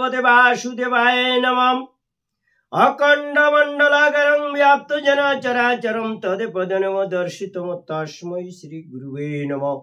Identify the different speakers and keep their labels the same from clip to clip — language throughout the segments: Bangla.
Speaker 1: भगवते वासुदेवाय नमः। अखण्डमण्डलाकारं व्याप्तं चराचरं तत्पदं दर्शितं तस्मै श्रीगुरुवे नमः।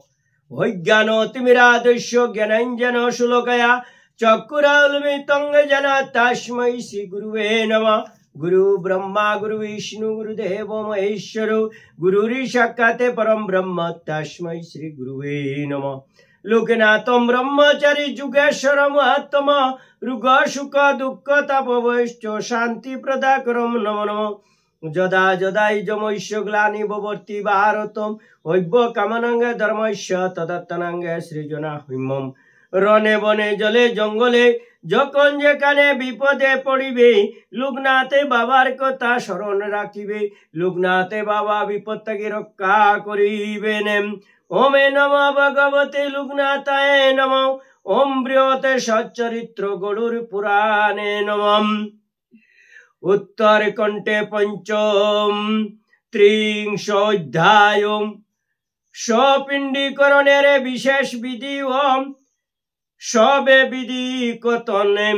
Speaker 1: वैज्ञानतिमिरादस्य ज्ञानाञ्जनशुल्कया चक्षुरुन्मीलितं येन तस्मै श्रीगुरुवे नमः। गुरु ब्रह्मा गुरु विष्णु गुरुदेव महेश्वर गुरुर्साक्षात् परं ब्रह्म तस्मै श्री गुरुवे नमः। लोकनाथं ब्रह्मचारी जुगेश्वर महात्मा रुग सुख दुःख तापवश्च शांति प्रदाकरं नमो नमः। यदा यदा जमस्य ग्लानि भवति भारतं वैव कामनांग धर्मस्य तदात्मनांग सृजना हिमं। रणे बने जले जंगले যখন যেখানে বিপদে পড়িবে লোকনাথে বাবার কথা স্মরণ রাখিবে লোকনাথে বাবা বিপদ থেকে রক্ষা করিবেন। ওমে নমঃ ভগবতে লোকনাথায় নমঃ। ওম বৃহতে সচ্চরিত্র গরুর পুরাণে নমঃ। উত্তর কণ্ঠে পঞ্চম ত্রিংশ অধ্যায় স্বপিণ্ডীকরণের বিশেষ বিধি ও সবে বিধি কতনে।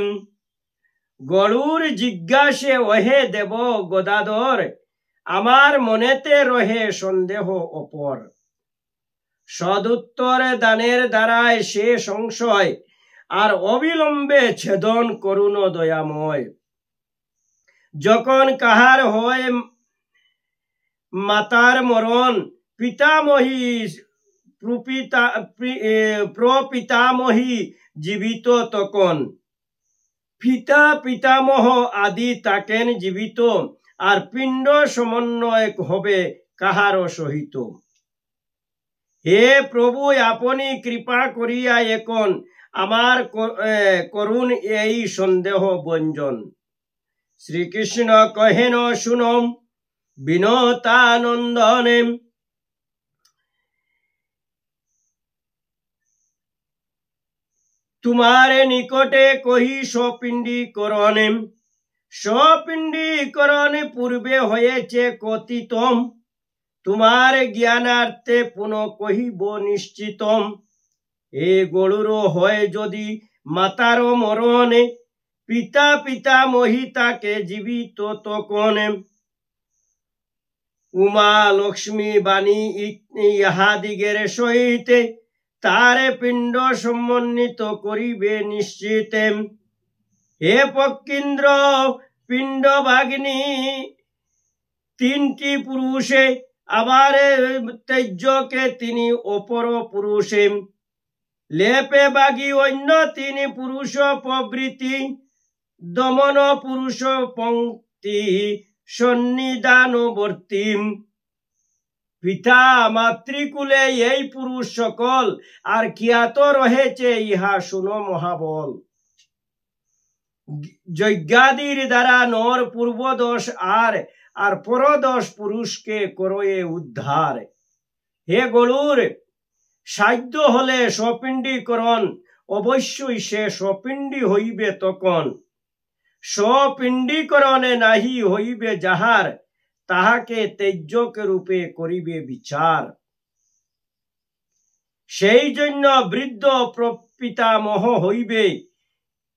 Speaker 1: গরুর জিজ্ঞাসে ওহে দেব গদাধর আমার মনেতে রহে সন্দেহ অপর। সদুত্তর দানের দ্বারায় সে সংশয় আর অবিলম্বে ছেদন করুন দয়াময়। যখন কাহার হয় মাতার মরণ পিতামহী প্রপিতামহী জীবিত তখন পিতা পিতামহ আদি তাকেন জীবিত আর পিণ্ড সমন্বয় হবে কাহার সহিত। হে প্রভু আপনি কৃপা করিয়া এখন আমার করুন এই সন্দেহ ভঞ্জন। শ্রীকৃষ্ণ কহেন শুনম বিনতানন্দনে। तुम्हारे निकटे कही सपिंडीकरणे सपिंडीकरणे पूर्वे हयेछे कथितम तुम्हारे ज्ञानार्थे पुनः कहिब निश्चितम। ए गरुर हय यदि मातार मरणे पिता पितामही ताके जीवित तखने। उमा लक्ष्मी बाणी इहादिगेर सहिते तारे पिंड सम्मानित करिबे निश्चित। हे पक्षींद्र पिंड भागिनी तीनटी पुरुषे आबार तेज्यके तिनी अपर पुरुषे लेपे बागी अन्य तीन पुरुष प्रवृत्ति दमन पुरुष पंक्ति सन्निधानवर्ती। পিতা মাতৃকুলে এই পুরুষ সকল আর খ্যাত রহেছে ইহা শুনো মহাবল। যজ্ঞাদির দ্বারা নর পূর্বদশ আর পরদশ পুরুষকে করয়ে উদ্ধার। হে গরুর সাধ্য হলে সপিণ্ডীকরণ অবশ্যই সে সপিণ্ডী হইবে তখন। সপিণ্ডীকরণে নাহি হইবে যাহার তাহাকে তেজ্যক রূপে করিবে বিচার। সেই জন্য বৃদ্ধ প্রপিতামহ হইবে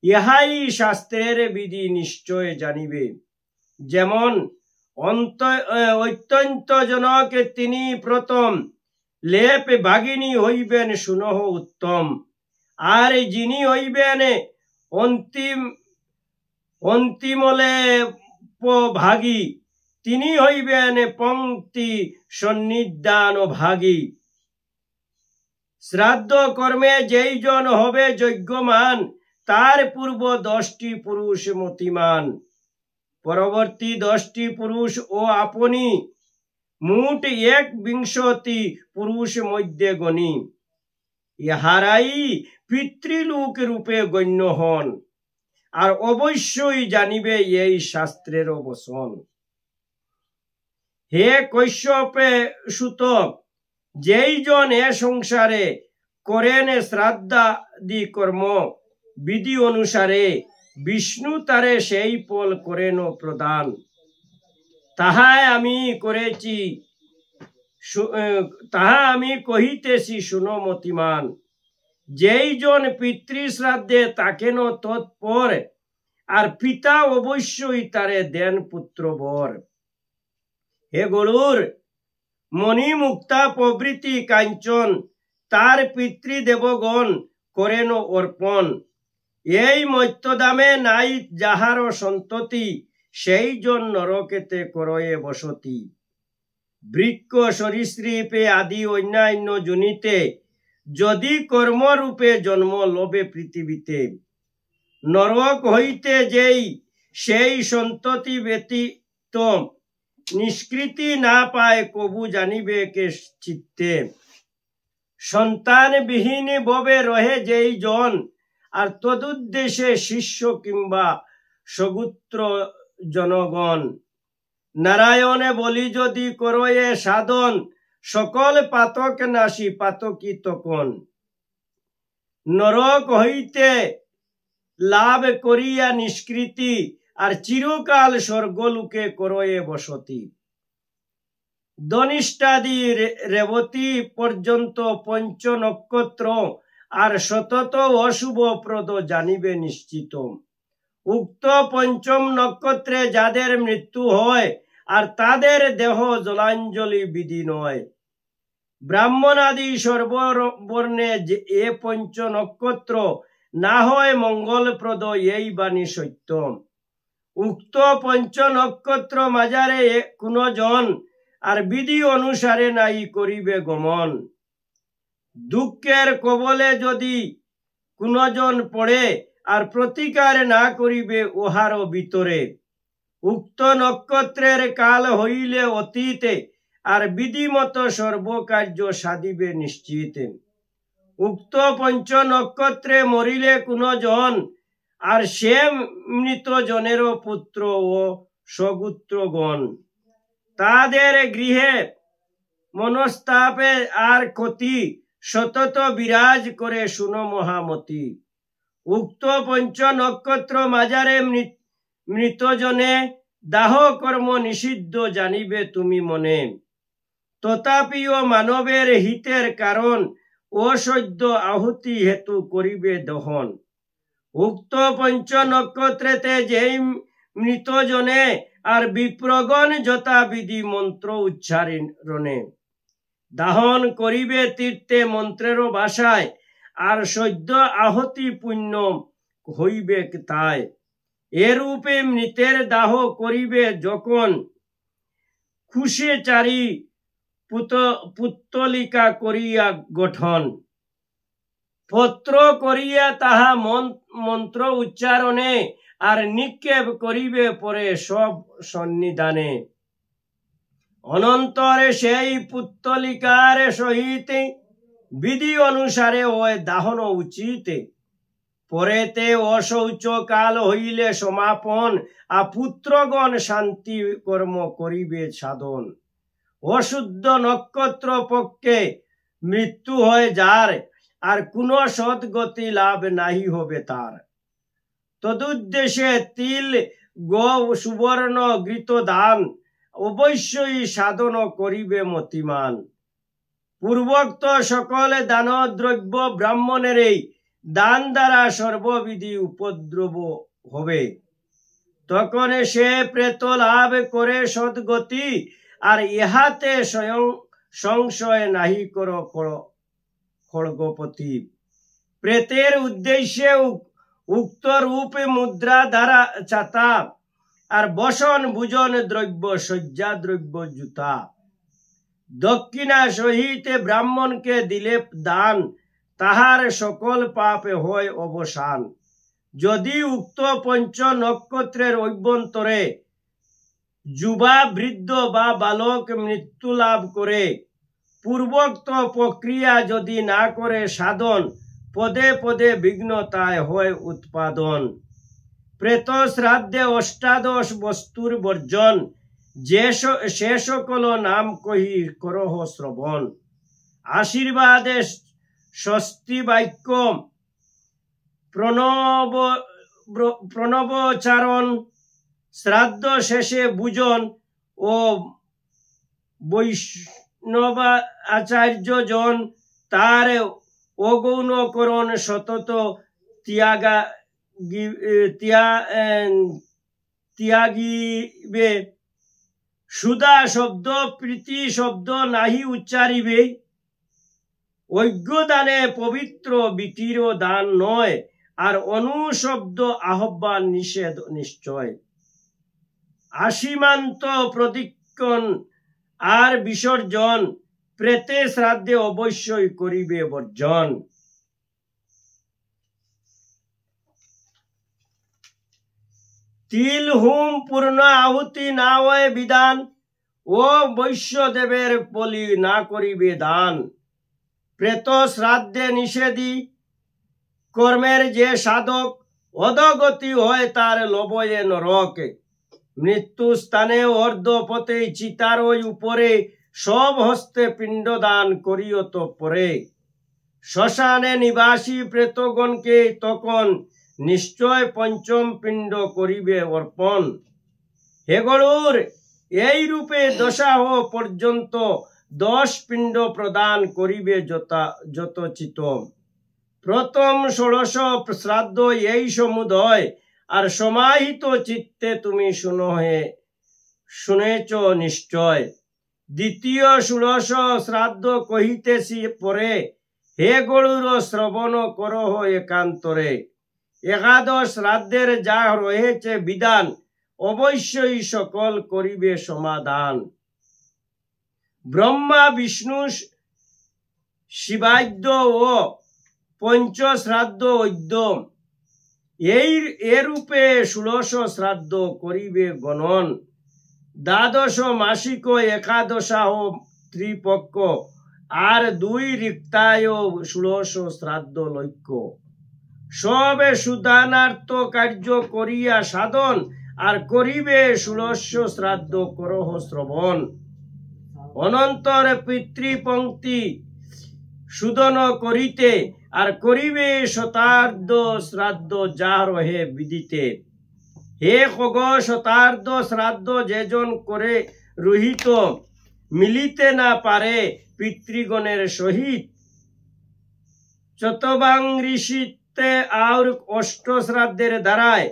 Speaker 1: ইহাই শাস্ত্রের বিধি নিশ্চয় জানিবে। যেমন অত্যন্ত জনকে তিনি প্রথম লেপ ভাগিনী হইবেন সুনহ উত্তম। আর যিনি হইবেন অন্তিমলে ভাগী তিনি হইবেন পঙ্ক্তি সন্নিধান ভাগী। শ্রাদ্ধ কর্মে যেই জন হবে যজ্ঞমান তার পূর্ব 10টি পুরুষ মতিমান পরবর্তী 10টি পুরুষ ও আপনি মোট 21 পুরুষ মধ্যে গণী। ইহারাই পিতৃলোক রূপে গণ্য হন আর অবশ্যই জানিবে এই শাস্ত্রের বচন। হে কৈশ্যপে সুত যেই জন এ সংসারে করেন শ্রাদ্ধাদি কর্ম বিধি অনুসারে বিষ্ণু তারে সেই ফল করেন প্রদান। তাহা আমি কহিতেছি শুনো মতিমান। যেই জন পিতৃশ্রাদ্ধে থাকেন তৎপর, আর পিতা অবশ্যই তারে দেন পুত্র বর। হে গরুর, মণি মুক্তা প্রভৃতি কাঞ্চন তার পিতৃদেবগণ করেন অর্পণ। এই মর্ত্যদামে নাই যাহার সন্ততি, সেই জন নরকেতে করয়ে বসতি। বৃক্ষ সরীসৃপে আদি অন্যান্য জনিতে, যদি কর্মরূপে জন্ম লবে পৃথিবীতে। নরক হইতে যেই সেই সন্ততি ব্যতীত, নিষ্কৃতি না পায় কবু জানিবে কে চিত্তে। সন্তানবিহীন ববে রহে যেই জন, আর তদুদ্দেশে শিষ্য কিংবা সগুত্র জনগণ। নারায়ণে বলি যদি করয়ে সাধন, সকল পাতক নাশি পাতকি তখন। নরক হইতে লাভ করিয়া নিষ্কৃতি, আর চিরকাল স্বর্গলোকে করয়ে বসতি। ধনিষ্ঠাদি রেবতী পর্যন্ত পঞ্চ নক্ষত্র, আর সতত অশুভপ্রদ জানিবে নিশ্চিত। উক্ত পঞ্চম নক্ষত্রে যাদের মৃত্যু হয়, আর তাদের দেহ জলাঞ্জলি বিধি নয়। ব্রাহ্মণাদি সর্ববর্ণে এ পঞ্চ নক্ষত্র, না হয় মঙ্গলপ্রদ এই বাণী সত্য। উক্ত পঞ্চ নক্ষত্র মাজারে কোন জন, আর বিধি অনুসারে নাই করিবে গমন। দুঃখের কবলে যদি কোন জন পড়ে, আর প্রতিকার না করিবে উহার ভিতরে। উক্ত নক্ষত্রের কাল হইলে অতীতে, আর বিধিমত সর্বকার্য সাধিবে নিশ্চিত। উক্ত পঞ্চ নক্ষত্রে মরিলে কোন জন, আর সে মৃত জনেরও পুত্র ও সগুত্রগণ। তাদের গৃহে মনস্তাপে আর ক্ষতি, সতত বিরাজ করে শুনো মহামতি। উক্ত পঞ্চ নক্ষত্র মাজারে মৃতজনে, দাহ কর্ম নিষিদ্ধ জানিবে তুমি মনে। তথাপিও মানবের হিতের কারণ, অসহ্য আহুতি হেতু করিবে দহন। উক্ত পঞ্চ নক্ষত্রেতে যেই মৃতজনে, আর বিপ্রগণ যথাবিধি মন্ত্র উচ্চারণে। দাহন করিবে তীর্থে মন্ত্রের ভাষায়, আর সদ্য আহতি পুণ্য হইবে তাই। এরূপে মৃতের দাহ করিবে যখন, খুশে চারি পুত্তলিকা করিয়া গঠন। পত্র করিয়া তাহা মন্ত্র উচ্চারণে, আর নিক্ষেপ করিবে পরে সব সন্নিধানে। অনন্তরে সেই পুত্তলিকার সহিত, বিধি অনুসারে ওই দাহন উচিত। পরেতে অশৌচ কাল হইলে সমাপন, আর পুত্রগণ শান্তি কর্ম করিবে সাধন। অশুদ্ধ নক্ষত্র পক্ষে মৃত্যু হয় যার, আর কোন সদ্গতি লাভ নাহি হবে তার। তদুদ্দেশে তিল গো সুবর্ণ ঘৃত দান, অবশ্যই সাধন করিবে মতিমান। পূর্বোক্ত সকল দান দ্রব্য ব্রাহ্মণের এই দান দ্বারা সর্ববিধি উপদ্রব হবে। তখন সে প্রেত লাভ করে সদ্গতি, আর ইহাতে স্বয়ং সংশয় নাহি কর খড়গপতি। প্রেতের উদ্দেশ্যে উক্ত রূপে মুদ্রা দ্বারা ছাতা, আর বসন ভোজন দ্রব্য শয্যা দ্রব্য জুতা। দক্ষিণা সহিতে ব্রাহ্মণকে দিলে দান, তাহার সকল পাপে হয় অবসান। যদি উক্ত পঞ্চ নক্ষত্রের অভ্যন্তরে যুবা বৃদ্ধ বা বালক মৃত্যু লাভ করে, পূর্বোক্ত প্রক্রিয়া যদি না করে সাধন, পদে পদে বিঘ্নতায় হয় উৎপাদন। প্রেত শ্রাদ্ধে অষ্টাদশ বস্তুর বর্জন, সে সকল নাম কহি করহ শ্রবণ। আশীর্বাদে স্বস্তি বাক্য প্রণবোচ্চারণ, শ্রাদ্ধ শেষে ভোজন ও বৈষ্ণব আচার্য জন, তার অগৌণকরণ সতত ত্যাগিবে, সুধা শব্দ প্রীতি শব্দ নাহি উচ্চারিবে, অজ্ঞদানে পবিত্র বিটির দান নয়, আর অনুশব্দ আহ্বান নিষেধ নিশ্চয়। আসীমান্ত প্রদীক্ষণ আর বিসর্জন, প্রেতে শ্রাদ্ধে অবশ্যই করিবে বর্জন। তিল হুম পূর্ণ আহুতি না হয় বিধান, ও বৈশ্যদেবের বলি না করিবে দান। প্রেত শ্রাদ্ধে নিষেধী কর্মের যে সাধক, অধগতি হয় তার লবয়ে নরক। মৃত্যু স্থানে অর্ধপথে চিতার ওই উপরে, সব হস্তে পিণ্ডদান করিও তো পরে। শ্মশানে নিবাসী প্রেতগণকে তখন, নিশ্চয় পঞ্চম পিণ্ড করিবে অর্পণ। হেগড়ুর এই রূপে দশাহ পর্যন্ত 10 পিণ্ড প্রদান করিবে যথোচিত। প্রথম 16 শ্রাদ্ধ এই সমুদয়, আর সমাহিত চিত্তে তুমি শুনেছ নিশ্চয়। দ্বিতীয় 16 শ্রাদ্ধ কহিতেছি পরে, হে গরুর শ্রবণ করহ একান্তরে। একাদশ শ্রাদ্ধের যা রয়েছে বিধান, অবশ্যই সকল করিবে সমাধান। ব্রহ্মা বিষ্ণু শিবাদ্য ও পঞ্চ শ্রাদ্ধ ঐদ্যম, এরূপে 16 শ্রাদ্ধ করিবে গণন। দ্বাদশ মাসিক একাদশাহ ত্রিপক্ষ, আর 2 রিক্তায় 16 শ্রাদ্ধ লক্ষ্য। সবে সুদানার্থ কার্য করিয়া সাধন, আর করিবে 16 শ্রাদ্ধ করহ শ্রবণ। অনন্তর পিতৃপঙ্ক্তি সুদন করিতে, আর করিবে শতার্ধ শ্রাদ্ধ যা রহে বিদিতে। হে খগ শতার্ধ শ্রাদ্ধ যেজন করে রহিত, মিলিতে না পারে পিতৃগণের সহিত। চতবাংশিতে আর 8 শ্রাদ্ধের দ্বারায়,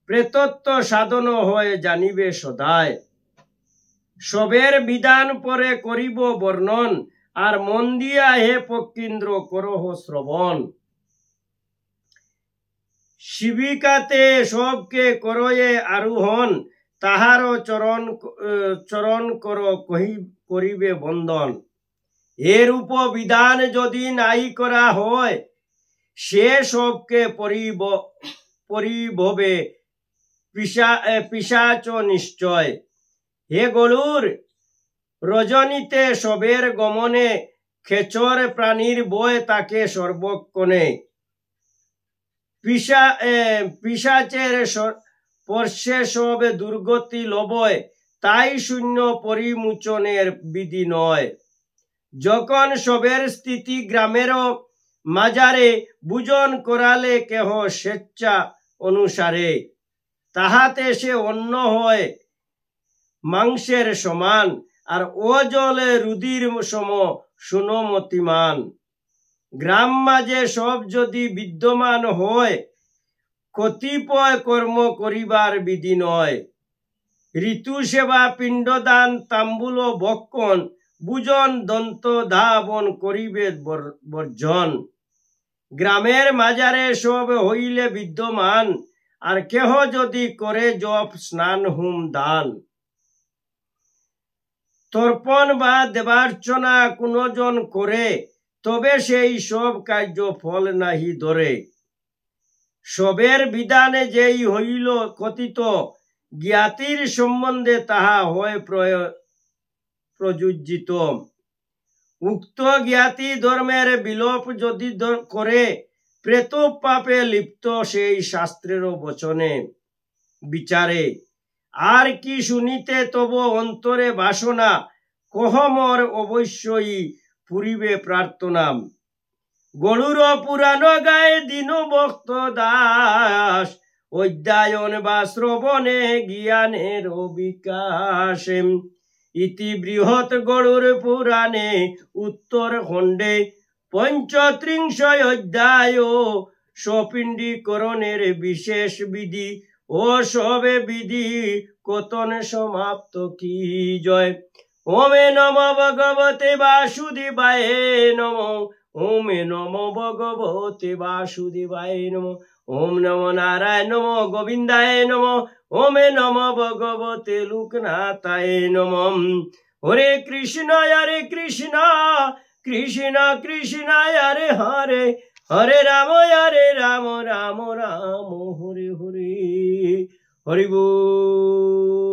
Speaker 1: প্রেতত্ব সাধন হয় জানিবে সদায়। সবের বিধান পরে করিব বর্ণন, আর মন দিয়া হে পক্ষীন্দ্র করহ শ্রবণ। শিবিকাতে সবকে করয়ে আরোহণ, তাহার চরণ কর করিবে বন্দন। এরূপ বিধান যদি নাই করা হয়, সে সবকে পরিভবে পিশাচ নিশ্চয়। হে গরুর রজনীতে সবের গমনে, খেচর প্রাণীর বয় তাকে সর্বক্ষণে। পিশাচের স্পর্শে সব দুর্গতি লবয়, তাই শূন্য পরিমোচনের বিধি নয়। যখন সবের স্থিতি গ্রামেরও মাজারে, বুজন করালে কেহ স্বেচ্ছা অনুসারে, তাহাতে সে অন্ন হয় মাংসের সমান, আর ও জলে রুধির সম সুনমতিমান। গ্রাম মাঝে সব যদি বিদ্যমান হয়, কতিপয় কর্ম করিবার বিধি নয়। ঋতু সেবা পিণ্ডদান তাম্বুল ভক্ষণ, বুজন দন্ত ধাবন করিবে বর্জন। গ্রামের মাজারে সব হইলে বিদ্যমান, আর কেহ যদি করে জপ স্নান হুম দান। তর্পণ বা দেবার্চনা কোনজন করে, তবে সেই সব কার্য ফল নাহি ধরে। সবের বিধানে যেই হইল কথিত, জ্ঞাতির সম্বন্ধে তাহা হয় প্রযোজিত। উক্ত জ্ঞাতি ধর্মের বিলোপ যদি করে, প্রেত পাপে লিপ্ত সেই শাস্ত্রের বচনে বিচারে। আর কি শুনিতে তব অন্তরে বাসনা, কহমর অবশ্যই পুরিবে প্রার্থনা। গরুর পুরাণ গায়ে দীন ভক্ত দাস, অধ্যয়ন বা শ্রবণে জ্ঞানের বিকাশ। ইতি বৃহৎ গরুর পুরাণে উত্তর খণ্ডে পঞ্চত্রিংশ অধ্যায় সপিণ্ডীকরণের বিশেষ বিধি ও সবে বিধি কতন সমাপ্ত কি জয়। ওমে নম ভগবতে বাসুদেবায় নম। ওমে নম ভগবতে বাসুদেবায় নম। ওম নম নারায়ণ নম গোবিন্দায় নম। ওমে নম ভগবতে লোকনাথায় নম। হরে কৃষ্ণ কৃষ্ণ কৃষ্ণ হরে হরে, হরে রাম রাম রাম হরে হরে। হরি বল।